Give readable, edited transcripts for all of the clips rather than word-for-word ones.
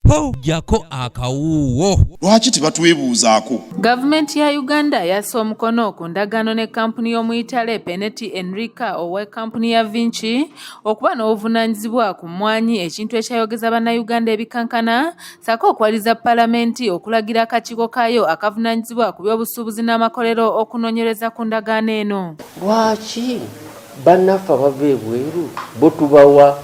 po jako akawuwo. Lwaki tebatwebuuzaako? Gavumenti ya Uganda yassa omukono ku ndagaano ne kampuni y'omuyitale Peneti Enrica owa kampuni ya Vinci okuba n'obuvunaanyizibwa ku mmwanyi, ekintu ekyayogeza bannayuganda ebikankana, ssaako okwaliza Paalamenti okulagira akakiiko kaayo akavunaanyizibwa ku by'obusuubuzi n'amakolero okunoonyereza ku ndagaano eno. Lwaki bannaffe abava ebweru bo tubawa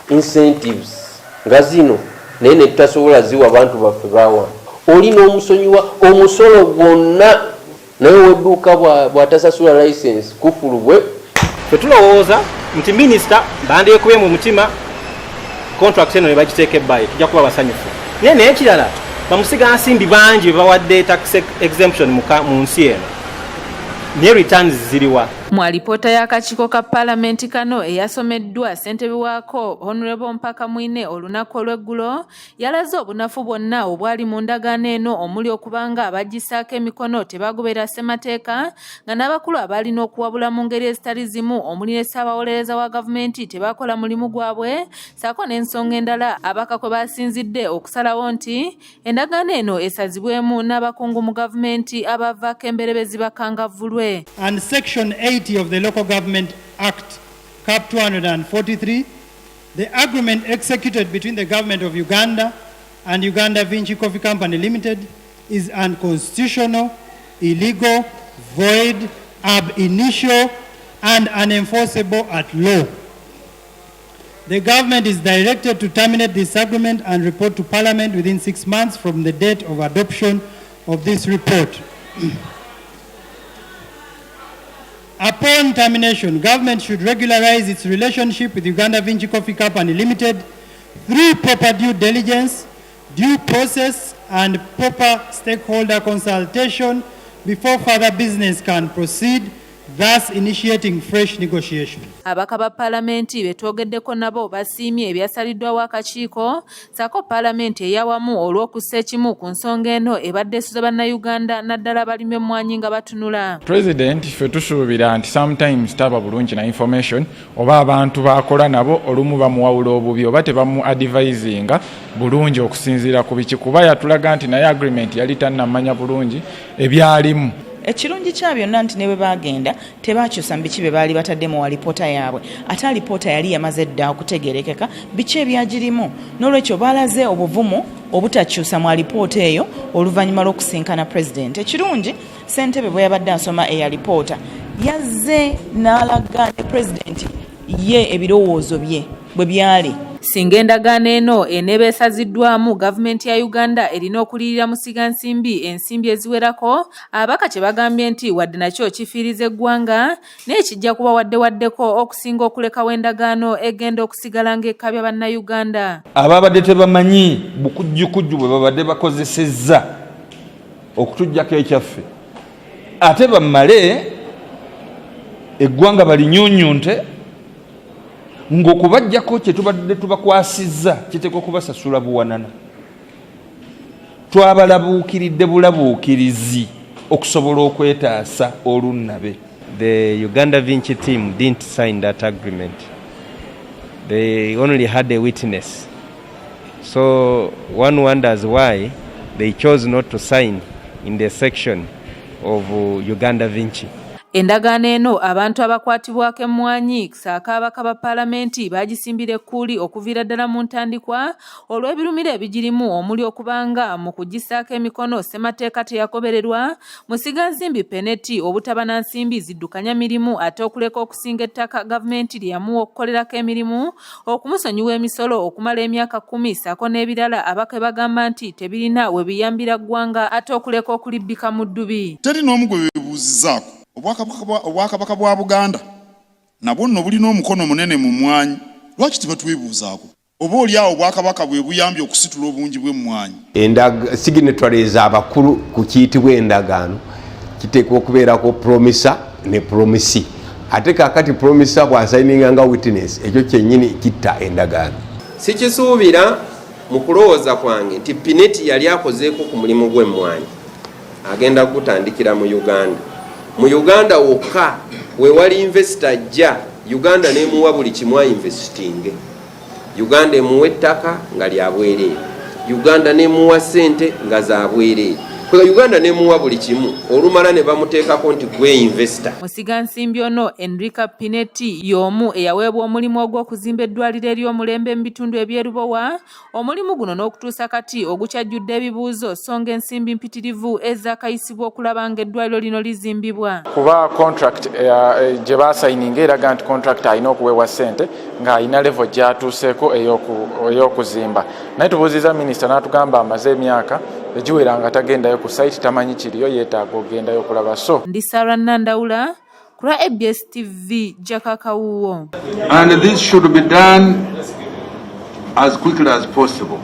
incentives nga zino naye ne tutasobola ziwa abantu baffe bawa? Olina omusonyiwa omusolo gwonna naye wedduuka bw'atasasula license kufulu bwe. Fetulowooza nti minisita bandeekubye mu mutima contract eno ne bagiteeka ebbayi tujja kuba basanyufu. Naye ekirala bamusiga nsimbi bangi be bawadde tax exemption mu nsi eno, ne returns ziriwa. Mu alipoota y'akakiiko ka Paalamenti kano eyasomeddwa ssentebe waako Honorable Mpaka Mwine olunaku olw'eggulo, yalaze obunafu bwonna obwali mu ndagaano eno, omuli okubanga abagisaako emikono tebagobera ssemateeka, nga n'abakulu abalina okuwabula mu ngeri ezitali zimu, omuli ne ssaabawolereza wa gavumenti tebakola mulimu gwabwe, ssaako n'ensonga endala abaka kwe basinzidde okusalawo nti endagaano eno esazibwemu n'abakungu mu gavumenti abavaako emberebezi bakangavvulwe. And Section 80 of the Local Government Act, Cap 243, the agreement executed between the Government of Uganda and Uganda Vinci Coffee Company Limited is unconstitutional, illegal, void, ab initio, and unenforceable at law. The government is directed to terminate this agreement and report to Parliament within 6 months from the date of adoption of this report. Upon termination, government should regularize its relationship with Uganda Vinci Coffee Company Limited through proper due diligence, due process, and proper stakeholder consultation before further business can proceed, thus initiating fresh negotiation. Abaka ba Paalamenti betwogeddeko nabo basiimye ebyasaliddwawo akakiiko, ssaako Paalamenti eyawamu olw'okussa ekimu ku nsonga eno ebadde esuza bannayuganda naddala abalimi emmwanyi nga batunula. President ffe tusuubira nti sometimes taba bulungi na information oba abantu bakola nabo olumu bamuwawula obubi oba tebamu advisinga bulungi okusinziira ku biki, kuba yatulaga nti naye agreement yali tannamanya bulungi ebyalimu. Ekirungi kya byonna nti ne bwe bagenda tebakyusa biki bye baali batadde mu alipoota yaabwe, ate alipoota yali yamaze dda okutegerekeka biki ebyagirimu, n'olwekyo baalaze obuvumu obutakyusa mu alipoota eyo oluvannyuma lw'okusinkana President. Ekirungi ssentebe bwe yabadde asoma alipoota yazze n'alaga ne President ye ebirowoozo bye bwe byali. Singa endagaano eno eneeba esaziddwamu, gavumenti ya Uganda erina okuliyirira musiga nsimbi ensimbi eziwerako, abaka kye bagambye nti wadde nakyo kifiiriza eggwanga naye kijja kuba waddewaddeko okusinga okulekawo endagaano egenda okusigala ng'ekabya bannayuganda. Ababadde tebamanyi bukujjukujju bwe babadde bakozesezza okutuggyako ekyaffe, ate bammale eggwanga balinyuunyunte ng'okubajjako kye tubadde tubakwasizza kiteekwa okubasasula buwanana. Twabalabuukiridde bulabuukirizi okusobola okwetaasa olunnabe. The Uganda Vinci team didn't sign that agreement. They only had a witness. So one wonders why they chose not to sign in the section of Uganda Vinci. Endagaano eno abantu abakwatibwako emmwanyi ssaako abaka ba Paalamenti bagisimbira ekkuuli okuviira ddala mu ntandikwa olw'ebirumiro ebigirimu, omuli okubanga mu kugisaako emikono ssemateeka teyagobererwa, musiga nsimbi Peneti obutaba na nsimbi ziddukanya mirimu, ate okuleka okusinga ettaka gavumenti lye yamuwa okukolerako emirimu, okumusonyiwa emisolo okumala emyaka 10 ssaako n'ebirala abaka bagamba nti tebirina we biyambira ggwanga, ate okuleka okulibbika mu ddubi. Teri n'omu gwe beebuuzizaako. Obwakabaka bwa Buganda nabwo nno bulina omukono munene mu mmwanyi. Lwaki tebatwebuuzaako? Oba oli awo obwakabaka bwe buyambye okusitula obungi bw'emmwanyi. Signatories abakulu ku kiyitibwa endagaano kiteekwa okubeerako promisa ne promisi. Ate kaakati promisa bw'asayininga nga witness, ekyo kyennyini kitta endagaano. Sikisuubira mu kulowooza kwange nti Peneti yali akozeeko ku mulimu gw'emmwanyi agenda kutandikira mu Uganda. Mu Uganda wokka we wali investor ajja, Uganda nemuwa buli kimu investinge. Uganda emuwa ettaka nga lya bwereere, Uganda nemuwa ssente nga za bwereere. Uganda nemuwa buli kimu olumala ne bamuteekako nti gwe investor. Musigansimbi ono Enrica Pinetti y'omu eyaweebwa omulimu ogw'okuzimba eddwaliro ery'omulembe mu bitundu ebyerubowa. Omulimu guno n'okutuusa kati ogukyajjudde ebibuuzo so ng'ensimbi mpitirivu ezaakayisibwa okulaba ng'eddwaliro lino lizimbibwa. Kuba contract gye baasayininga eraga nti contract alina okuweebwa ssente ng'alina level gy'atuuseeko ey'okuzimba. Naye tubuuziza minisita n'atugamba amaze emyaka egiwera nga tagendayo ku site tamanyi kiriyo yeetaaga ogendayo okulaba. So ndi Sarah Nandawula ku lwa ABS TV Jakakawuwo. And this should be done as quickly as possible.